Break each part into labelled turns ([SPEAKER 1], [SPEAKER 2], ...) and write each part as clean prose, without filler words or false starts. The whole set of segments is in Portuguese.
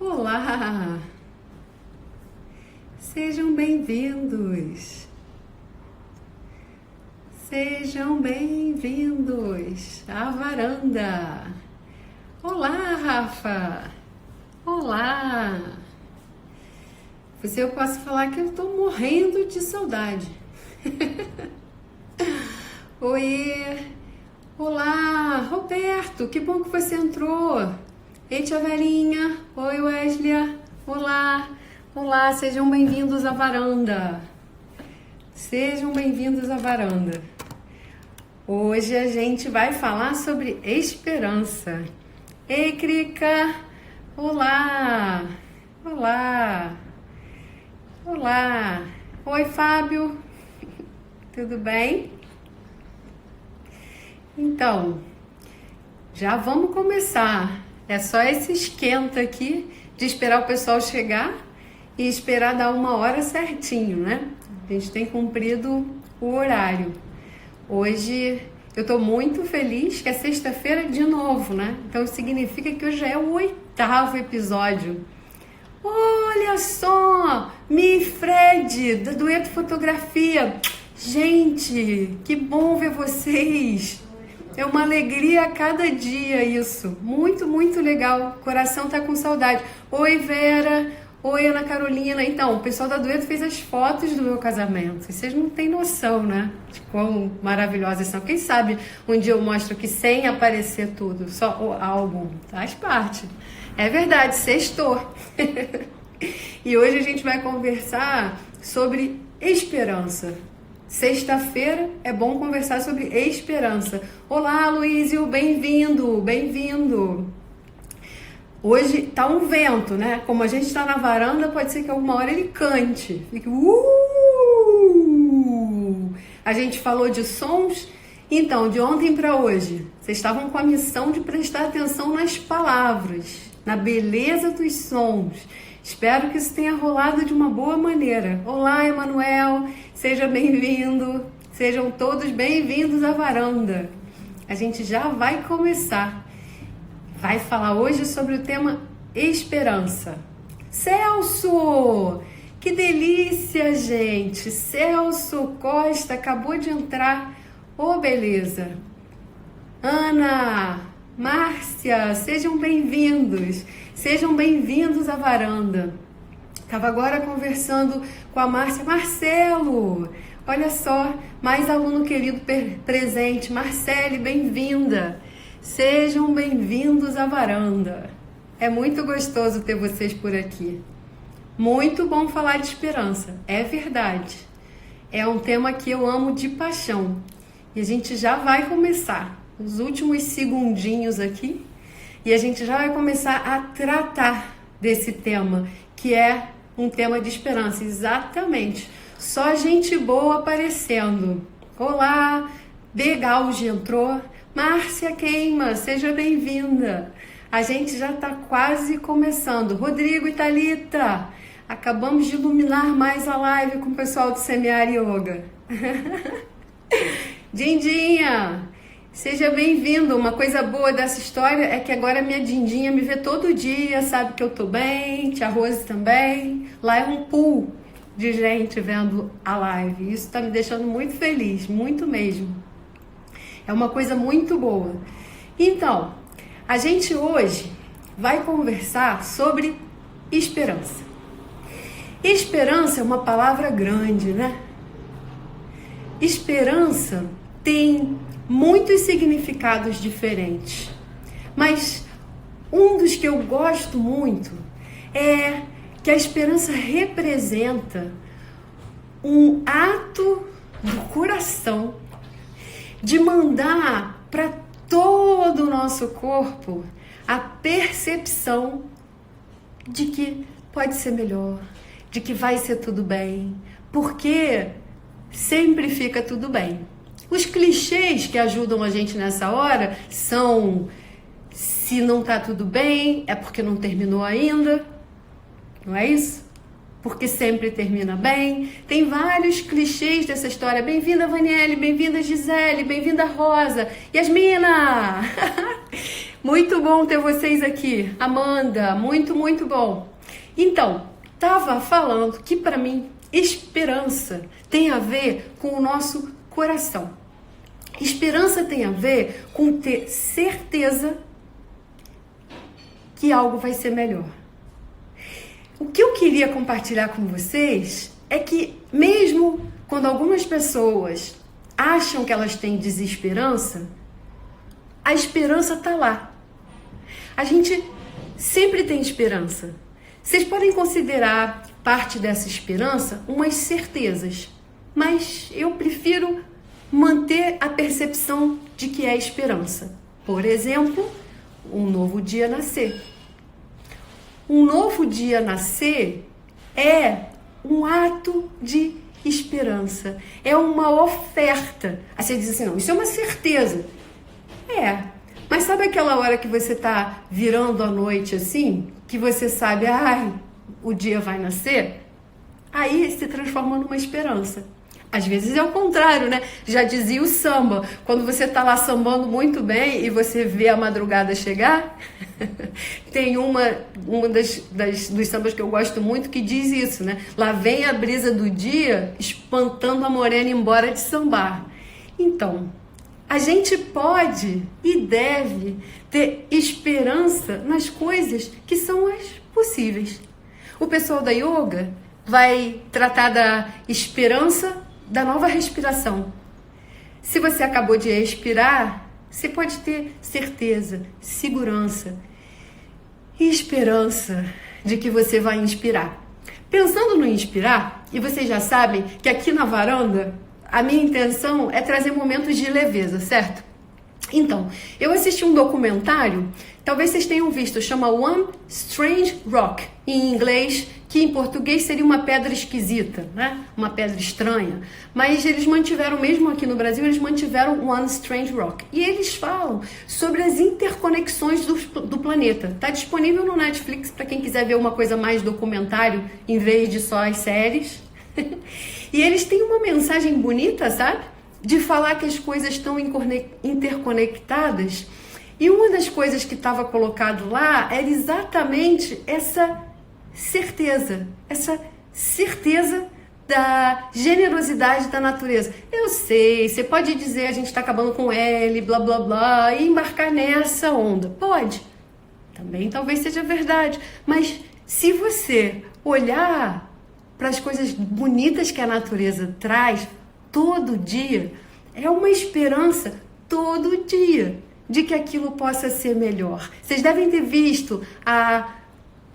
[SPEAKER 1] Olá! Sejam bem-vindos! Sejam bem-vindos à varanda! Olá, Rafa! Olá! Eu posso falar que eu estou morrendo de saudade. Oiê! Olá, Roberto! Que bom que você entrou! Ei, tia Verinha! Oi, Wesley! Olá! Olá, sejam bem-vindos à varanda! Sejam bem-vindos à varanda! Hoje a gente vai falar sobre esperança. Ei, Crica! Olá! Olá! Olá! Oi, Fábio! Tudo bem? Então, já vamos começar. É só esse esquenta aqui de esperar o pessoal chegar e esperar dar 1 hora certinho, né? A gente tem cumprido o horário. Hoje eu tô muito feliz que é sexta-feira de novo, né? Então significa que hoje é o 8º episódio. Olha só! Mi e Fred, da Dueto Fotografia. Gente, que bom ver vocês! É uma alegria a cada dia isso. Muito, muito legal. O coração tá com saudade. Oi, Vera. Oi, Ana Carolina. Então, o pessoal da Dueto fez as fotos do meu casamento. Vocês não têm noção, né? De quão maravilhosas são. Quem sabe um dia eu mostro aqui sem aparecer tudo. Só o álbum. Faz parte. É verdade, sextou. E hoje a gente vai conversar sobre esperança. Sexta-feira é bom conversar sobre esperança. Olá, Luísio, bem-vindo, bem-vindo. Hoje tá um vento, né? Como a gente está na varanda, pode ser que alguma hora ele cante. Fique A gente falou de sons. Então, de ontem para hoje, vocês estavam com a missão de prestar atenção nas palavras, na beleza dos sons. Espero que isso tenha rolado de uma boa maneira. Olá, Emanuel, seja bem-vindo. Sejam todos bem-vindos à varanda. A gente já vai começar. Vai falar hoje sobre o tema esperança. Celso! Que delícia, gente! Celso Costa acabou de entrar. Ô, beleza! Ana, Márcia, sejam bem-vindos. Sejam bem-vindos à varanda. Estava agora conversando com a Márcia. Marcelo, olha só, mais aluno querido presente. Marcele, bem-vinda. Sejam bem-vindos à varanda. É muito gostoso ter vocês por aqui. Muito bom falar de esperança, é verdade. É um tema que eu amo de paixão. E a gente já vai começar os últimos segundinhos aqui. E a gente já vai começar a tratar desse tema, que é um tema de esperança. Exatamente. Só gente boa aparecendo. Olá, Begalge entrou. Márcia Queima, seja bem-vinda. A gente já está quase começando. Rodrigo e Thalita, acabamos de iluminar mais a live com o pessoal do Semear Yoga. Dindinha, seja bem-vindo. Uma coisa boa dessa história é que agora minha Dindinha me vê todo dia, sabe que eu tô bem, tia Rose também. Lá é um pool de gente vendo a live. Isso tá me deixando muito feliz, muito mesmo. É uma coisa muito boa. Então, a gente hoje vai conversar sobre esperança. Esperança é uma palavra grande, né? Esperança tem muitos significados diferentes, mas um dos que eu gosto muito é que a esperança representa um ato do coração de mandar para todo o nosso corpo a percepção de que pode ser melhor, de que vai ser tudo bem, porque sempre fica tudo bem. Os clichês que ajudam a gente nessa hora são: se não tá tudo bem, é porque não terminou ainda, não é isso? Porque sempre termina bem. Tem vários clichês dessa história. Bem-vinda, Vaniele, bem-vinda, Gisele, bem-vinda, Rosa. Yasmina! Muito bom ter vocês aqui. Amanda, muito, muito bom. Então, estava falando que para mim, esperança tem a ver com o nosso coração. Esperança tem a ver com ter certeza que algo vai ser melhor. O que eu queria compartilhar com vocês é que mesmo quando algumas pessoas acham que elas têm desesperança, a esperança está lá. A gente sempre tem esperança. Vocês podem considerar parte dessa esperança umas certezas, mas eu prefiro manter a percepção de que é esperança. Por exemplo, um novo dia nascer. Um novo dia nascer é um ato de esperança, é uma oferta. Aí você diz assim, não, isso é uma certeza. Mas sabe aquela hora que você tá virando a noite assim, que você sabe, o dia vai nascer? Aí se transforma numa esperança. Às vezes é o contrário, né? Já dizia o samba, quando você tá lá sambando muito bem e você vê a madrugada chegar, tem uma dos sambas que eu gosto muito que diz isso, né? Lá vem a brisa do dia, espantando a morena embora de sambar. Então, a gente pode e deve ter esperança nas coisas que são as possíveis. O pessoal da yoga vai tratar da esperança da nova respiração. Se você acabou de expirar, você pode ter certeza, segurança e esperança de que você vai inspirar. Pensando no inspirar, e vocês já sabem que aqui na varanda a minha intenção é trazer momentos de leveza, certo? Então, eu assisti um documentário, talvez vocês tenham visto, chama One Strange Rock, em inglês, que em português seria uma pedra esquisita, né? Uma pedra estranha. Mas eles mantiveram, mesmo aqui no Brasil, eles mantiveram One Strange Rock. E eles falam sobre as interconexões do planeta. Está disponível no Netflix para quem quiser ver uma coisa mais documentário, em vez de só as séries. E eles têm uma mensagem bonita, sabe? De falar que as coisas estão interconectadas. E uma das coisas que estava colocado lá era exatamente essa certeza da generosidade da natureza. Eu sei, você pode dizer a gente está acabando com L, blá blá blá, e embarcar nessa onda. Pode. Também talvez seja verdade. Mas se você olhar para as coisas bonitas que a natureza traz todo dia, é uma esperança todo dia de que aquilo possa ser melhor. Vocês devem ter visto a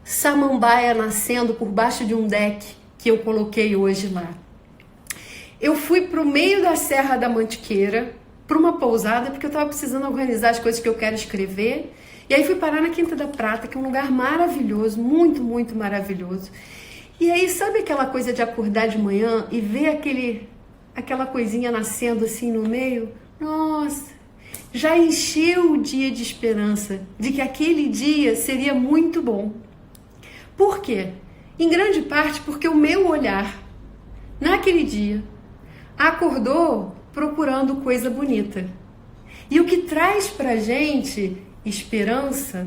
[SPEAKER 1] samambaia nascendo por baixo de um deck que eu coloquei hoje lá. Eu fui para o meio da Serra da Mantiqueira, para uma pousada, porque eu estava precisando organizar as coisas que eu quero escrever. E aí fui parar na Quinta da Prata, que é um lugar maravilhoso, muito, muito maravilhoso. E aí, sabe aquela coisa de acordar de manhã e ver aquela coisinha nascendo assim no meio? Nossa, já encheu o dia de esperança, de que aquele dia seria muito bom. Por quê? Em grande parte porque o meu olhar, naquele dia, acordou procurando coisa bonita. E o que traz pra gente esperança,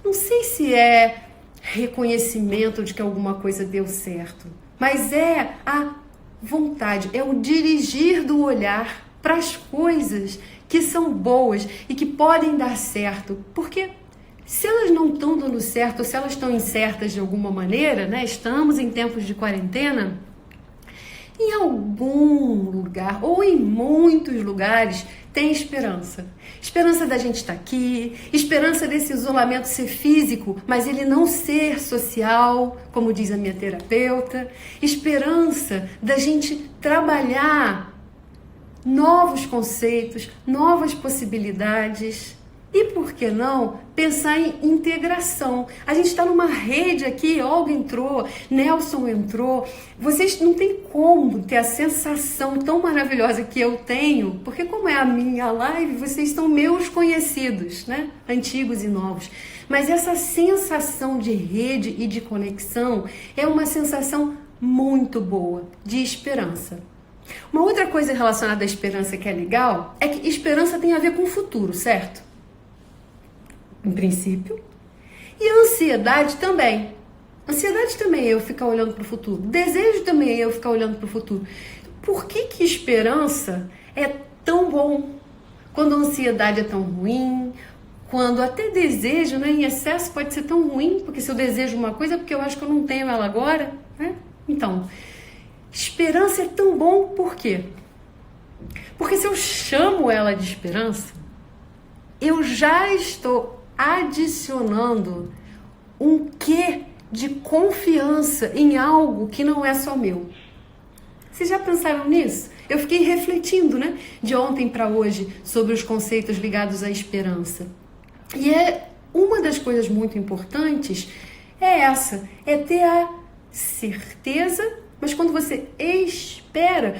[SPEAKER 1] não sei se é reconhecimento de que alguma coisa deu certo, mas é a vontade, é o dirigir do olhar para as coisas que são boas e que podem dar certo, porque se elas não estão dando certo, ou se elas estão incertas de alguma maneira, né? Estamos em tempos de quarentena, em algum lugar, ou em muitos lugares, tem esperança. Esperança da gente estar aqui, esperança desse isolamento ser físico, mas ele não ser social, como diz a minha terapeuta. Esperança da gente trabalhar novos conceitos, novas possibilidades. E por que não pensar em integração? A gente está numa rede aqui, Olga entrou, Nelson entrou. Vocês não tem como ter a sensação tão maravilhosa que eu tenho, porque como é a minha live, vocês são meus conhecidos, né? Antigos e novos. Mas essa sensação de rede e de conexão é uma sensação muito boa, de esperança. Uma outra coisa relacionada à esperança que é legal, é que esperança tem a ver com o futuro, certo? em princípio. E a ansiedade também. Ansiedade também é eu ficar olhando para o futuro. Desejo também é eu ficar olhando para o futuro. Por que esperança é tão bom? Quando a ansiedade é tão ruim, quando até desejo, né, em excesso pode ser tão ruim, porque se eu desejo uma coisa é porque eu acho que eu não tenho ela agora, né? Então, esperança é tão bom por quê? Porque se eu chamo ela de esperança, eu já estou adicionando um quê de confiança em algo que não é só meu. Vocês já pensaram nisso? Eu fiquei refletindo, né, de ontem para hoje sobre os conceitos ligados à esperança. E uma das coisas muito importantes é ter a certeza, mas quando você espera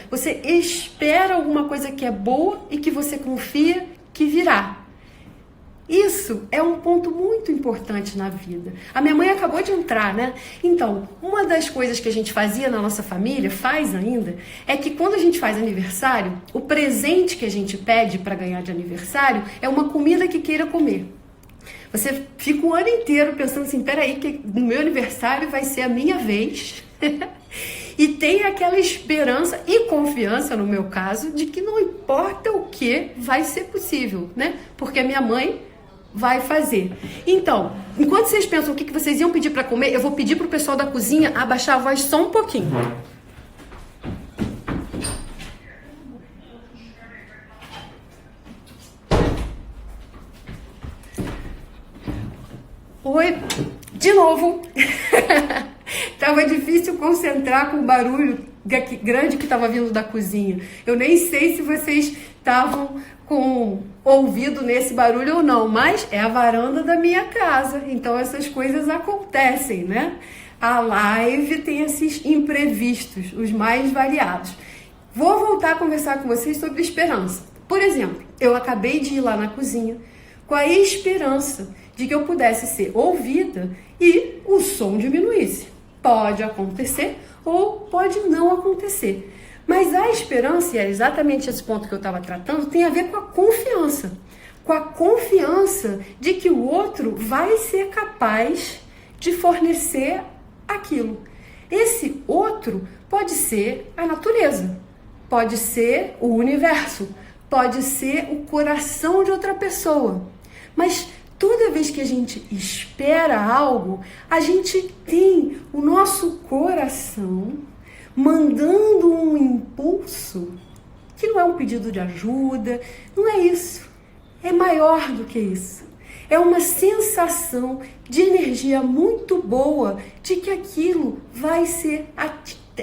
[SPEAKER 1] alguma coisa que é boa e que você confia que virá. Isso é um ponto muito importante na vida. A minha mãe acabou de entrar, né? Então, uma das coisas que a gente fazia na nossa família, faz ainda, é que quando a gente faz aniversário, o presente que a gente pede para ganhar de aniversário é uma comida que queira comer. Você fica o ano inteiro pensando assim, peraí, que no meu aniversário vai ser a minha vez. E tem aquela esperança e confiança, no meu caso, de que não importa o que vai ser possível, né? Porque a minha mãe vai fazer. Então, enquanto vocês pensam o que vocês iam pedir para comer, eu vou pedir para o pessoal da cozinha abaixar a voz só um pouquinho. Oi, de novo. Tava difícil concentrar com o barulho grande que estava vindo da cozinha. Eu nem sei se vocês estavam com ouvido nesse barulho ou não, mas é a varanda da minha casa, então essas coisas acontecem, né? A live tem esses imprevistos, os mais variados. Vou voltar a conversar com vocês sobre esperança. Por exemplo, eu acabei de ir lá na cozinha com a esperança de que eu pudesse ser ouvida e o som diminuísse. Pode acontecer ou pode não acontecer. Mas a esperança, e é exatamente esse ponto que eu estava tratando, tem a ver com a confiança. Com a confiança de que o outro vai ser capaz de fornecer aquilo. Esse outro pode ser a natureza, pode ser o universo, pode ser o coração de outra pessoa. Mas toda vez que a gente espera algo, a gente tem o nosso coração mandando um impulso que não é um pedido de ajuda, não é isso. É maior do que isso. É uma sensação de energia muito boa de que aquilo vai ser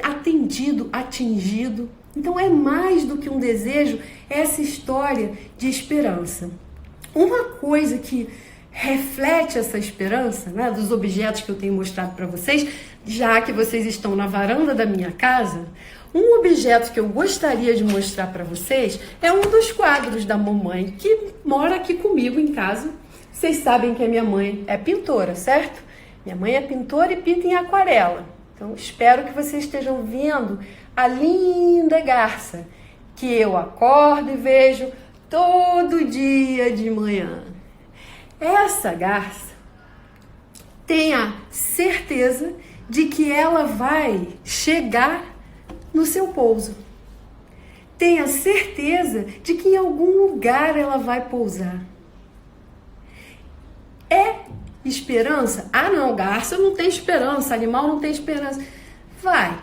[SPEAKER 1] atendido, atingido. Então é mais do que um desejo, essa história de esperança. Uma coisa que reflete essa esperança, né, dos objetos que eu tenho mostrado para vocês, já que vocês estão na varanda da minha casa, um objeto que eu gostaria de mostrar para vocês é um dos quadros da mamãe que mora aqui comigo em casa. Vocês sabem que a minha mãe é pintora, certo? Minha mãe é pintora e pinta em aquarela. Então espero que vocês estejam vendo a linda garça que eu acordo e vejo todo dia de manhã. Essa garça, tenha certeza de que ela vai chegar no seu pouso. Tenha certeza de que em algum lugar ela vai pousar. É esperança? Ah não, garça não tem esperança, animal não tem esperança. Vai.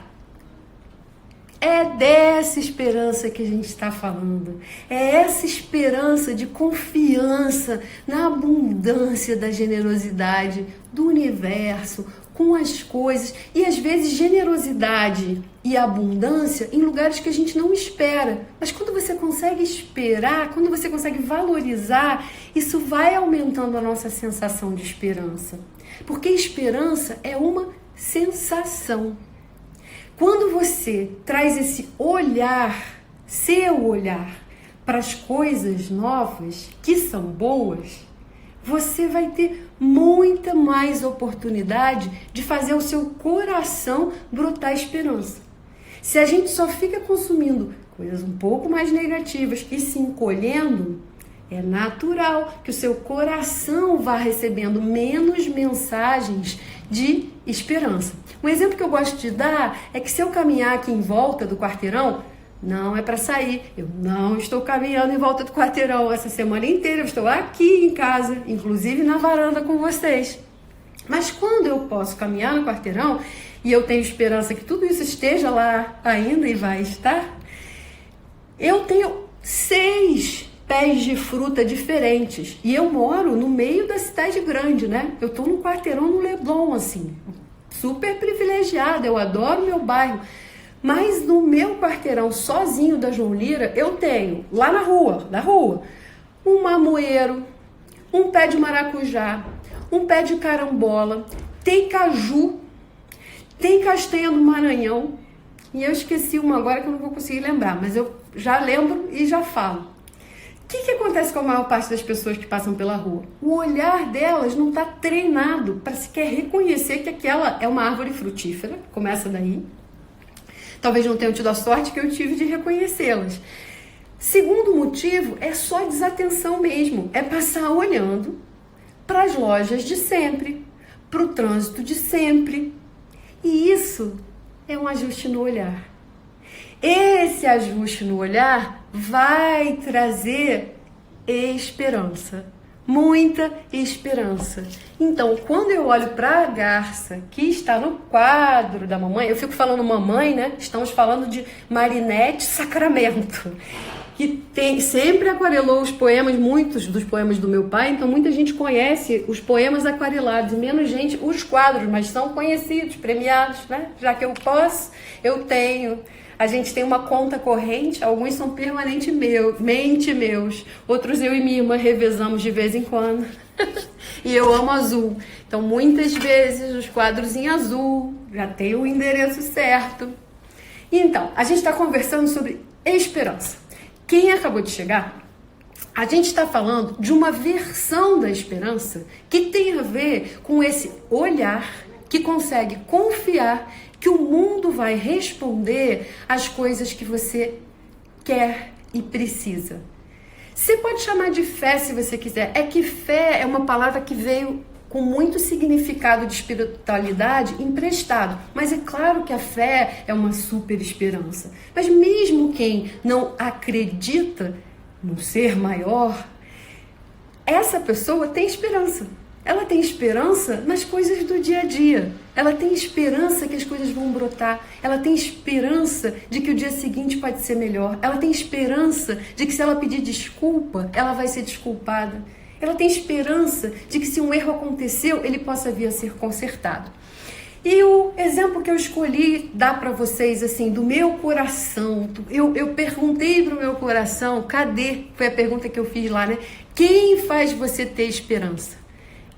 [SPEAKER 1] É dessa esperança que a gente está falando. É essa esperança de confiança na abundância da generosidade do universo, com as coisas. E às vezes generosidade e abundância em lugares que a gente não espera. Mas quando você consegue esperar, quando você consegue valorizar, isso vai aumentando a nossa sensação de esperança. Porque esperança é uma sensação. Quando você traz esse olhar, seu olhar, para as coisas novas, que são boas, você vai ter muita mais oportunidade de fazer o seu coração brotar esperança. Se a gente só fica consumindo coisas um pouco mais negativas e se encolhendo, É natural que o seu coração vá recebendo menos mensagens de esperança. Um exemplo que eu gosto de dar é que se eu caminhar aqui em volta do quarteirão, não é para sair. Eu não estou caminhando em volta do quarteirão essa semana inteira. Eu estou aqui em casa, inclusive na varanda com vocês. Mas quando eu posso caminhar no quarteirão e eu tenho esperança que tudo isso esteja lá ainda e vai estar, eu tenho 6 pés de fruta diferentes. E eu moro no meio da cidade grande, né? Eu tô num quarteirão no Leblon, assim, super privilegiada, eu adoro meu bairro. Mas no meu quarteirão, sozinho da João Lira, eu tenho, lá na rua, um mamoeiro, um pé de maracujá, um pé de carambola, tem caju, tem castanha do Maranhão, e eu esqueci uma agora que eu não vou conseguir lembrar, mas eu já lembro e já falo. O que acontece com a maior parte das pessoas que passam pela rua? O olhar delas não está treinado para sequer reconhecer que aquela é uma árvore frutífera, começa daí. Talvez não tenham tido a sorte que eu tive de reconhecê-las. Segundo motivo, é só desatenção mesmo, é passar olhando para as lojas de sempre, para o trânsito de sempre. E isso é um ajuste no olhar. Esse ajuste no olhar vai trazer esperança, muita esperança. Então, quando eu olho para a garça que está no quadro da mamãe, eu fico falando mamãe, né? Estamos falando de Marinette Sacramento, que sempre aquarelou os poemas, muitos dos poemas do meu pai, então muita gente conhece os poemas aquarelados, menos gente os quadros, mas são conhecidos, premiados, né? Já que eu posso, eu tenho. A gente tem uma conta corrente, alguns são permanentemente meus, outros eu e minha irmã revezamos de vez em quando. E eu amo azul. Então, muitas vezes, os quadros em azul, já tem o endereço certo. Então, a gente está conversando sobre esperança. Quem acabou de chegar, a gente está falando de uma versão da esperança que tem a ver com esse olhar que consegue confiar que o mundo vai responder às coisas que você quer e precisa. Você pode chamar de fé se você quiser. É que fé é uma palavra que veio com muito significado de espiritualidade emprestado. Mas é claro que a fé é uma super esperança. Mas mesmo quem não acredita no ser maior, essa pessoa tem esperança. Ela tem esperança nas coisas do dia a dia. Ela tem esperança que as coisas vão brotar. Ela tem esperança de que o dia seguinte pode ser melhor. Ela tem esperança de que se ela pedir desculpa, ela vai ser desculpada. Ela tem esperança de que se um erro aconteceu, ele possa vir a ser consertado. E o exemplo que eu escolhi dar para vocês, assim, do meu coração, eu perguntei para o meu coração, cadê? Foi a pergunta que eu fiz lá, né? Quem faz você ter esperança?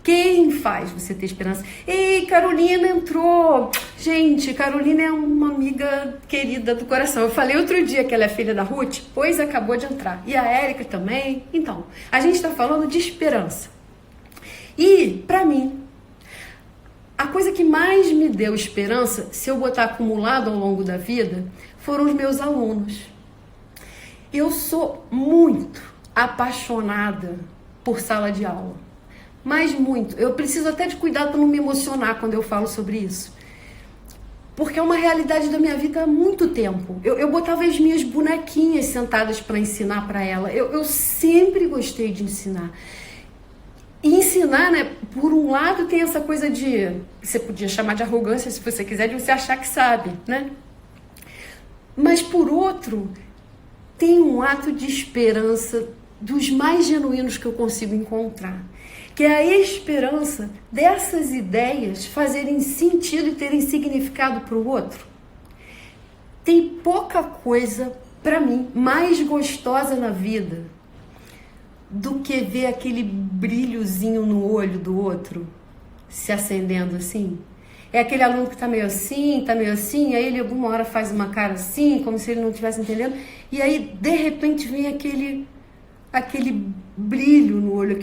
[SPEAKER 1] Quem faz você ter esperança? Ei, Carolina entrou! Gente, Carolina é uma amiga querida do coração. Eu falei outro dia que ela é filha da Ruth, pois acabou de entrar. E a Érica também. Então, a gente está falando de esperança. E, para mim, a coisa que mais me deu esperança, se eu botar acumulado ao longo da vida, foram os meus alunos. Eu sou muito apaixonada por sala de aula. Mas muito. Eu preciso até de cuidado para não me emocionar quando eu falo sobre isso. Porque é uma realidade da minha vida há muito tempo. Eu botava as minhas bonequinhas sentadas para ensinar para ela. Eu sempre gostei de ensinar. E ensinar, né, por um lado tem essa coisa de, você podia chamar de arrogância se você quiser, de você achar que sabe, né? Mas por outro, tem um ato de esperança dos mais genuínos que eu consigo encontrar. Que é a esperança dessas ideias fazerem sentido e terem significado para o outro. Tem pouca coisa, para mim, mais gostosa na vida do que ver aquele brilhozinho no olho do outro se acendendo assim. É aquele aluno que tá meio assim, aí ele alguma hora faz uma cara assim, como se ele não estivesse entendendo, e aí, de repente, vem aquele brilho no olho,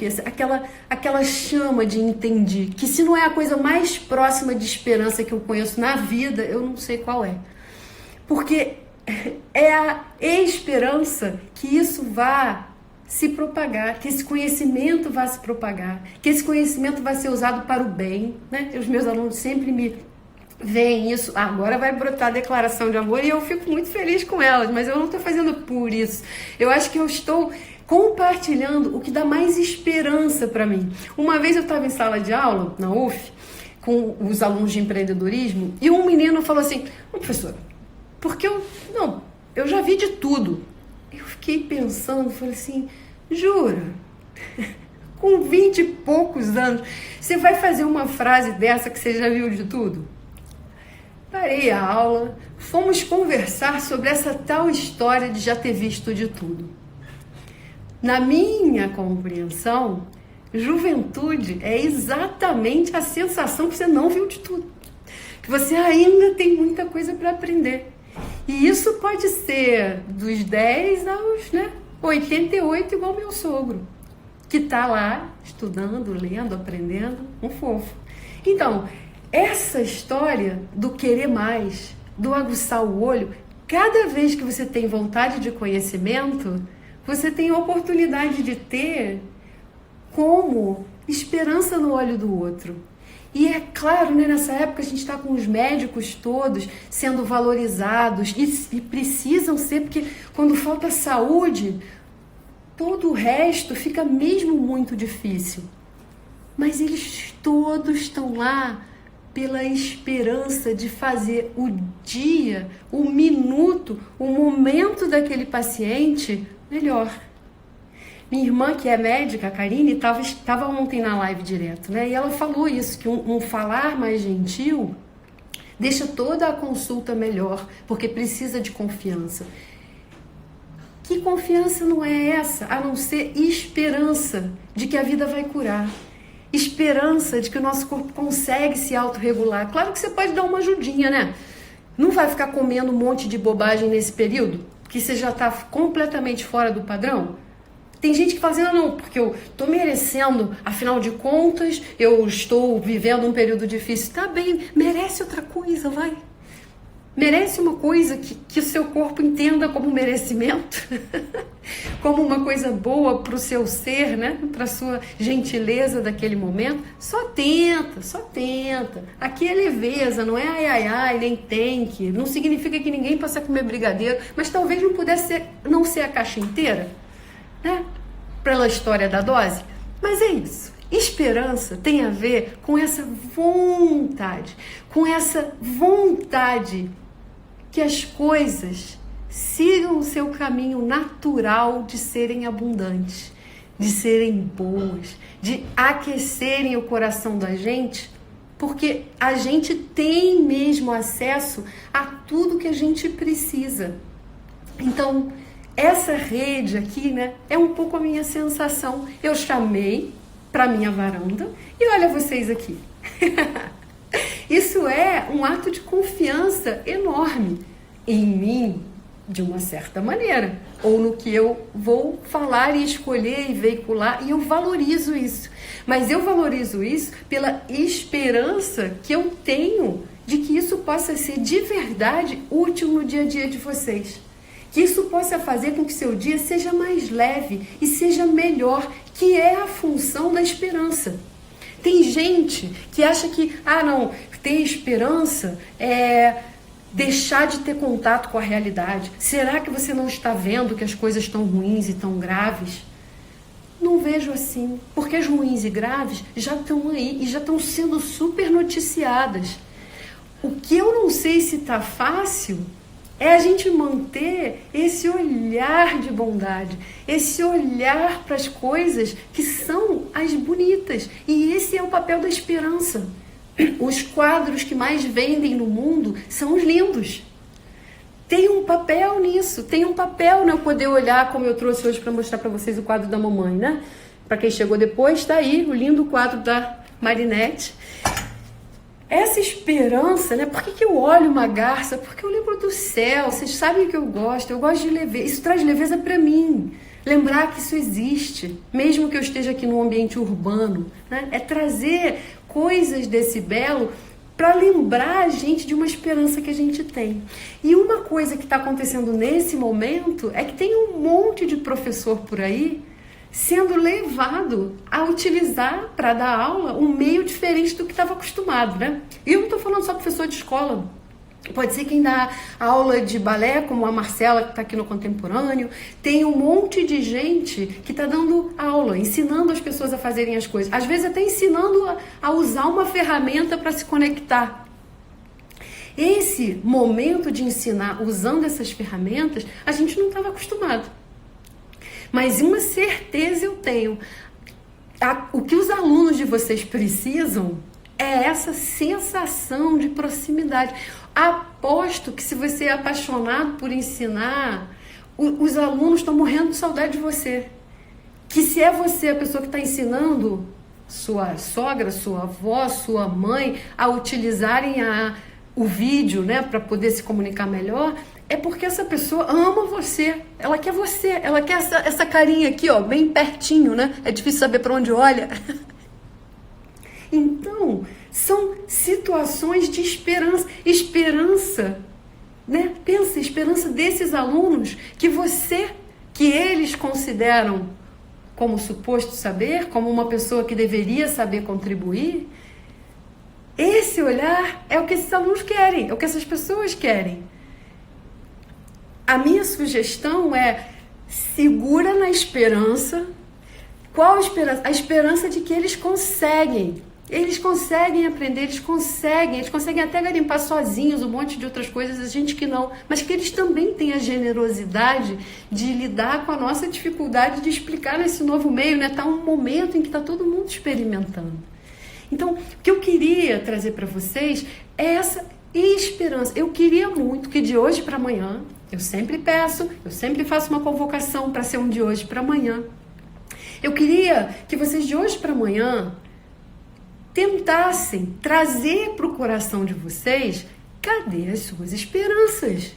[SPEAKER 1] aquela chama de entendi, que se não é a coisa mais próxima de esperança que eu conheço na vida, eu não sei qual é. Porque é a esperança que isso vá se propagar, que esse conhecimento vá se propagar, que esse conhecimento vá ser usado para o bem, né? Os meus alunos sempre me veem isso, agora vai brotar a declaração de amor e eu fico muito feliz com elas, mas eu não estou fazendo por isso. Eu acho que eu estou compartilhando o que dá mais esperança para mim. Uma vez eu estava em sala de aula, na UF, com os alunos de empreendedorismo, e um menino falou assim, professora, porque eu já vi de tudo. Eu fiquei pensando, falei assim, jura? Com 20 e poucos anos, você vai fazer uma frase dessa que você já viu de tudo? Parei a aula, fomos conversar sobre essa tal história de já ter visto de tudo. Na minha compreensão, juventude é exatamente a sensação que você não viu de tudo. Que você ainda tem muita coisa para aprender. E isso pode ser dos 10 aos 88, igual meu sogro, que está lá estudando, lendo, aprendendo, um fofo. Então, essa história do querer mais, do aguçar o olho, cada vez que você tem vontade de conhecimento, você tem a oportunidade de ter como esperança no olho do outro. E é claro, nessa época a gente está com os médicos todos sendo valorizados e precisam ser, porque quando falta saúde, todo o resto fica mesmo muito difícil. Mas eles todos estão lá pela esperança de fazer o dia, o minuto, o momento daquele paciente melhor. Minha irmã, que é médica, a Karine, estava ontem na live direto, né? E ela falou isso, que um falar mais gentil deixa toda a consulta melhor, porque precisa de confiança. Que confiança não é essa, a não ser esperança de que a vida vai curar? Esperança de que o nosso corpo consegue se autorregular. Claro que você pode dar uma ajudinha, né? Não vai ficar comendo um monte de bobagem nesse período, que você já está completamente fora do padrão. Tem gente que fala assim, não, porque eu estou merecendo, afinal de contas, eu estou vivendo um período difícil. Tá bem, merece outra coisa, vai. Merece uma coisa que o seu corpo entenda como merecimento, como uma coisa boa para o seu ser, né? Para a sua gentileza daquele momento. Só tenta. Aqui é leveza, não é ai, nem tem que. Não significa que ninguém possa comer brigadeiro, mas talvez não pudesse não ser a caixa inteira, né? Pela história da dose. Mas é isso. Esperança tem a ver com essa vontade que as coisas sigam o seu caminho natural de serem abundantes, de serem boas, de aquecerem o coração da gente, porque a gente tem mesmo acesso a tudo que a gente precisa. Então, essa rede aqui, né, é um pouco a minha sensação. Eu chamei para minha varanda e olha vocês aqui. Isso é um ato de confiança enorme em mim, de uma certa maneira, ou no que eu vou falar e escolher e veicular, e eu valorizo isso. Mas eu valorizo isso pela esperança que eu tenho de que isso possa ser de verdade útil no dia a dia de vocês. Que isso possa fazer com que seu dia seja mais leve e seja melhor, que é a função da esperança. Tem gente que acha que, ter esperança é deixar de ter contato com a realidade. Será que você não está vendo que as coisas estão ruins e tão graves? Não vejo assim, porque as ruins e graves já estão aí e já estão sendo super noticiadas. O que eu não sei se está fácil é a gente manter esse olhar de bondade, esse olhar para as coisas que são as bonitas. E esse é o papel da esperança. Os quadros que mais vendem no mundo são os lindos. Tem um papel nisso, tem um papel no eu poder olhar, como eu trouxe hoje para mostrar para vocês o quadro da mamãe, né? Para quem chegou depois, está aí o lindo quadro da Marinette. Essa esperança, né? Por que eu olho uma garça? Porque eu lembro do céu, vocês sabem que eu gosto de leveza, isso traz leveza para mim. Lembrar que isso existe, mesmo que eu esteja aqui no ambiente urbano, né? É trazer coisas desse belo para lembrar a gente de uma esperança que a gente tem. E uma coisa que está acontecendo nesse momento é que tem um monte de professor por aí sendo levado a utilizar para dar aula um meio diferente do que estava acostumado, né? E eu não estou falando só professor de escola. Pode ser quem dá aula de balé, como a Marcela, que está aqui no Contemporâneo. Tem um monte de gente que está dando aula, ensinando as pessoas a fazerem as coisas. Às vezes até ensinando a usar uma ferramenta para se conectar. Esse momento de ensinar usando essas ferramentas, a gente não estava acostumado. Mas uma certeza eu tenho. O que os alunos de vocês precisam é essa sensação de proximidade. Aposto que se você é apaixonado por ensinar, os alunos estão morrendo de saudade de você. Que se é você a pessoa que está ensinando sua sogra, sua avó, sua mãe a utilizarem o vídeo, né, para poder se comunicar melhor, é porque essa pessoa ama você, ela quer essa carinha aqui, ó, bem pertinho, né? É difícil saber para onde olha. Então, são situações de esperança, né? Pensa, esperança desses alunos que eles consideram como suposto saber, como uma pessoa que deveria saber contribuir. Esse olhar é o que esses alunos querem, é o que essas pessoas querem. A minha sugestão é: segura na esperança. Qual a esperança? A esperança de que eles conseguem. Eles conseguem aprender, eles conseguem até garimpar sozinhos um monte de outras coisas, a gente que não, mas que eles também têm a generosidade de lidar com a nossa dificuldade de explicar nesse novo meio, né? Tá um momento em que está todo mundo experimentando. Então, o que eu queria trazer para vocês é essa esperança. Eu queria muito que de hoje para amanhã, eu sempre faço uma convocação para ser um de hoje para amanhã. Eu queria que vocês de hoje para amanhã tentassem trazer para o coração de vocês: cadê as suas esperanças?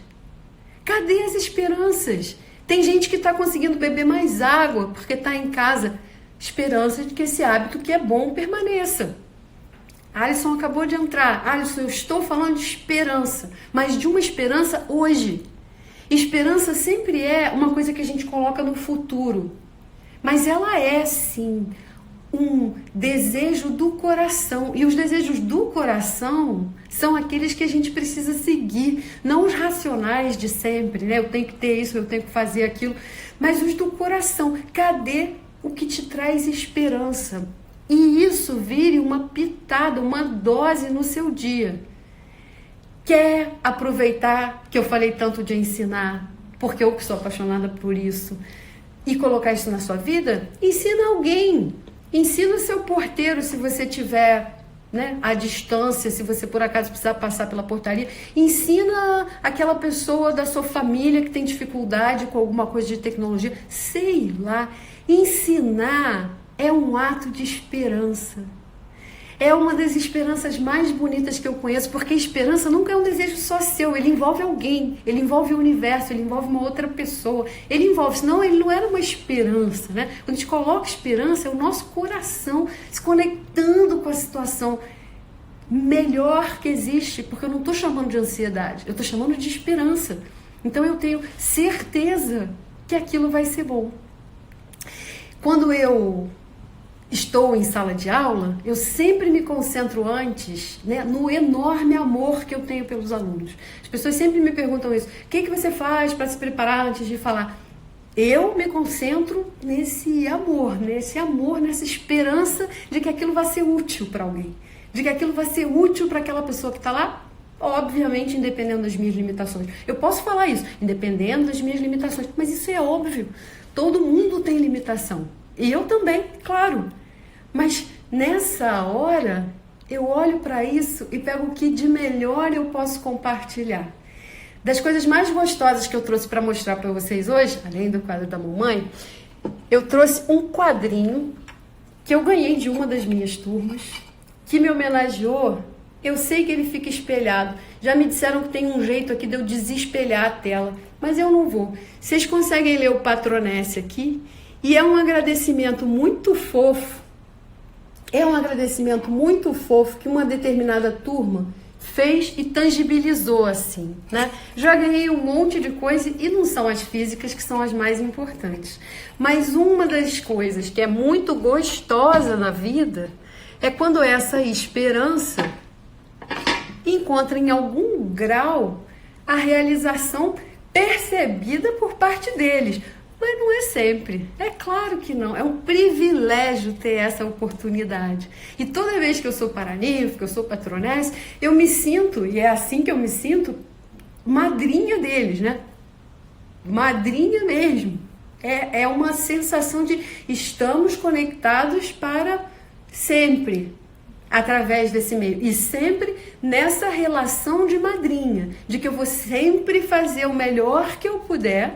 [SPEAKER 1] Cadê as esperanças? Tem gente que está conseguindo beber mais água porque está em casa. Esperança de que esse hábito que é bom permaneça. Alisson acabou de entrar. Alisson, eu estou falando de esperança, mas de uma esperança hoje. Esperança sempre é uma coisa que a gente coloca no futuro, mas ela é sim um desejo do coração, e os desejos do coração são aqueles que a gente precisa seguir, não os racionais de sempre, né? Eu tenho que ter isso, eu tenho que fazer aquilo, mas os do coração. Cadê o que te traz esperança? E isso vire uma pitada, uma dose no seu dia. Quer aproveitar que eu falei tanto de ensinar, porque eu que sou apaixonada por isso, e colocar isso na sua vida? Ensina alguém. Ensina o seu porteiro, se você tiver, né, à distância, se você por acaso precisar passar pela portaria. Ensina aquela pessoa da sua família que tem dificuldade com alguma coisa de tecnologia. Sei lá. Ensinar é um ato de esperança. É uma das esperanças mais bonitas que eu conheço, porque esperança nunca é um desejo só seu, ele envolve alguém, ele envolve o universo, ele envolve uma outra pessoa, ele envolve, senão ele não era uma esperança, né? Quando a gente coloca esperança, é o nosso coração se conectando com a situação melhor que existe, porque eu não estou chamando de ansiedade, eu estou chamando de esperança. Então eu tenho certeza que aquilo vai ser bom. Quando eu estou em sala de aula, eu sempre me concentro antes, né, no enorme amor que eu tenho pelos alunos. As pessoas sempre me perguntam isso: o que você faz para se preparar antes de falar? Eu me concentro nesse amor, nessa esperança de que aquilo vai ser útil para alguém, de que aquilo vai ser útil para aquela pessoa que está lá, obviamente independendo das minhas limitações. Eu posso falar isso, independendo das minhas limitações, mas isso é óbvio. Todo mundo tem limitação. E eu também, claro. Mas nessa hora, eu olho para isso e pego o que de melhor eu posso compartilhar. Das coisas mais gostosas que eu trouxe para mostrar para vocês hoje, além do quadro da mamãe, eu trouxe um quadrinho que eu ganhei de uma das minhas turmas, que me homenageou. Eu sei que ele fica espelhado. Já me disseram que tem um jeito aqui de eu desespelhar a tela, mas eu não vou. Vocês conseguem ler o Patronesse aqui? E é um agradecimento muito fofo. É um agradecimento muito fofo que uma determinada turma fez e tangibilizou assim, né? Já ganhei um monte de coisa e não são as físicas que são as mais importantes. Mas uma das coisas que é muito gostosa na vida é quando essa esperança encontra em algum grau a realização percebida por parte deles. Mas não é sempre. É claro que não. É um privilégio ter essa oportunidade. E toda vez que eu sou paraninfo, que eu sou patronesse, eu me sinto, e é assim que eu me sinto, madrinha deles, né? Madrinha mesmo. É uma sensação de estamos conectados para sempre, através desse meio. E sempre nessa relação de madrinha, de que eu vou sempre fazer o melhor que eu puder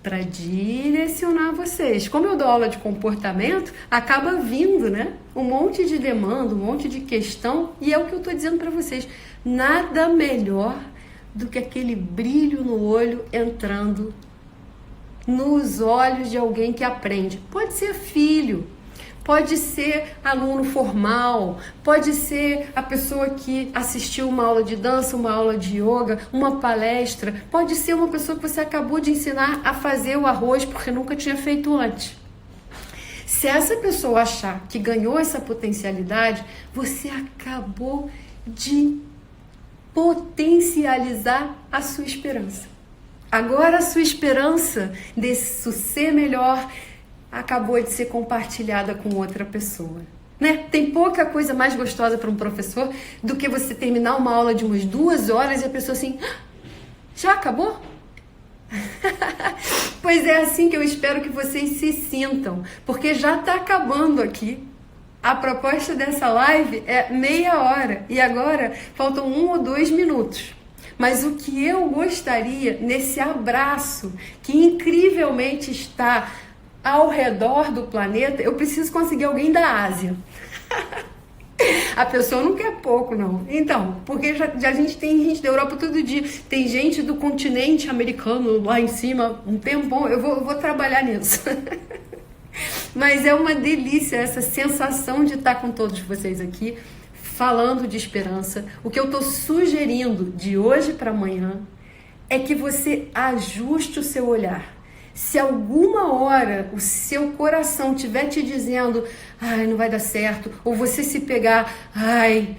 [SPEAKER 1] para direcionar vocês. Como eu dou aula de comportamento, acaba vindo, né? Um monte de demanda, um monte de questão, e é o que eu estou dizendo para vocês. Nada melhor do que aquele brilho no olho entrando nos olhos de alguém que aprende. Pode ser filho, pode ser aluno formal, pode ser a pessoa que assistiu uma aula de dança, uma aula de yoga, uma palestra, pode ser uma pessoa que você acabou de ensinar a fazer o arroz porque nunca tinha feito antes. Se essa pessoa achar que ganhou essa potencialidade, você acabou de potencializar a sua esperança. Agora a sua esperança desse ser melhor acabou de ser compartilhada com outra pessoa, né? Tem pouca coisa mais gostosa para um professor do que você terminar uma aula de umas 2 horas e a pessoa assim, já acabou? Pois é assim que eu espero que vocês se sintam, porque já está acabando aqui. A proposta dessa live é meia hora e agora faltam 1 ou 2 minutos. Mas o que eu gostaria nesse abraço que incrivelmente está ao redor do planeta, eu preciso conseguir alguém da Ásia. A pessoa não quer pouco, não. Então, porque já a gente tem gente da Europa todo dia, tem gente do continente americano lá em cima, um tempão, eu vou trabalhar nisso. Mas é uma delícia essa sensação de estar com todos vocês aqui, falando de esperança. O que eu estou sugerindo de hoje para amanhã é que você ajuste o seu olhar. Se alguma hora o seu coração estiver te dizendo, ai, não vai dar certo, ou você se pegar, ai,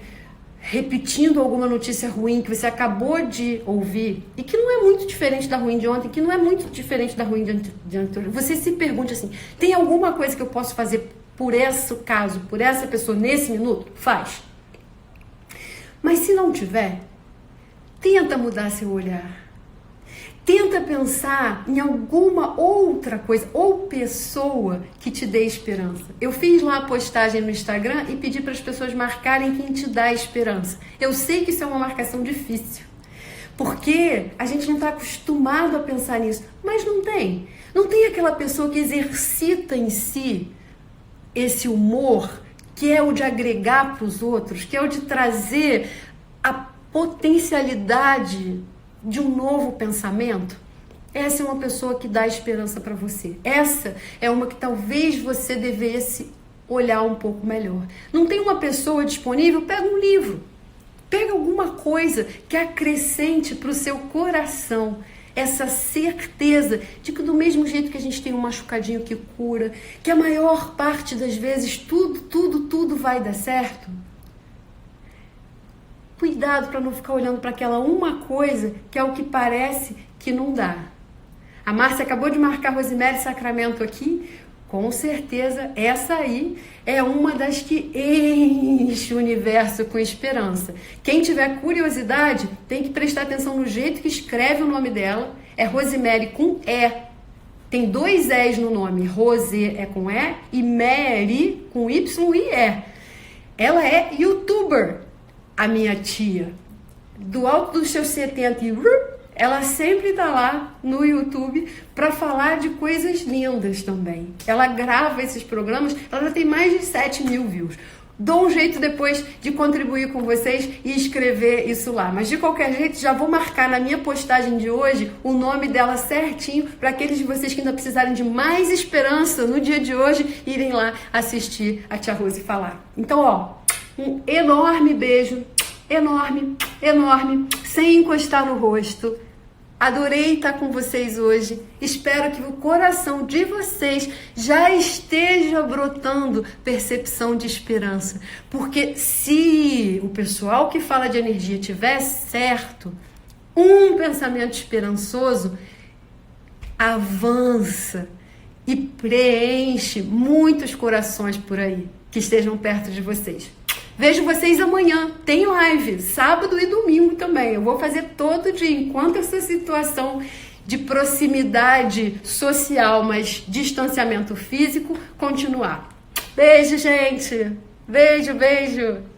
[SPEAKER 1] repetindo alguma notícia ruim que você acabou de ouvir, e que não é muito diferente da ruim de ontem, que não é muito diferente da ruim de anterior, você se pergunte assim, tem alguma coisa que eu posso fazer por esse caso, por essa pessoa nesse minuto? Faz. Mas se não tiver, tenta mudar seu olhar. Tenta pensar em alguma outra coisa ou pessoa que te dê esperança. Eu fiz lá a postagem no Instagram e pedi para as pessoas marcarem quem te dá esperança. Eu sei que isso é uma marcação difícil, porque a gente não está acostumado a pensar nisso, mas não tem. Não tem aquela pessoa que exercita em si esse humor, que é o de agregar para os outros, que é o de trazer a potencialidade de um novo pensamento. Essa é uma pessoa que dá esperança para você. Essa é uma que talvez você devesse olhar um pouco melhor. Não tem uma pessoa disponível? Pega um livro. Pega alguma coisa que acrescente para o seu coração essa certeza de que do mesmo jeito que a gente tem um machucadinho que cura, que a maior parte das vezes tudo vai dar certo. Cuidado para não ficar olhando para aquela uma coisa que é o que parece que não dá. A Márcia acabou de marcar Rosemary Sacramento aqui. Com certeza essa aí é uma das que enche o universo com esperança. Quem tiver curiosidade tem que prestar atenção no jeito que escreve o nome dela. É Rosemary com E. Tem 2 E's no nome. Rose é com E e Mary com Y e E. Ela é youtuber. A minha tia, do alto dos seus 70, ela sempre está lá no YouTube para falar de coisas lindas também. Ela grava esses programas, ela já tem mais de 7.000 views. Dou um jeito depois de contribuir com vocês e escrever isso lá. Mas de qualquer jeito, já vou marcar na minha postagem de hoje o nome dela certinho para aqueles de vocês que ainda precisarem de mais esperança no dia de hoje irem lá assistir a Tia Rose falar. Então, ó, um enorme beijo, enorme. enorme, sem encostar no rosto. Adorei estar com vocês hoje. Espero que o coração de vocês já esteja brotando percepção de esperança. Porque se o pessoal que fala de energia tiver certo, um pensamento esperançoso avança e preenche muitos corações por aí que estejam perto de vocês. Vejo vocês amanhã, tem live, sábado e domingo também. Eu vou fazer todo dia, enquanto essa situação de proximidade social, mas distanciamento físico, continuar. Beijo, gente! Beijo, beijo!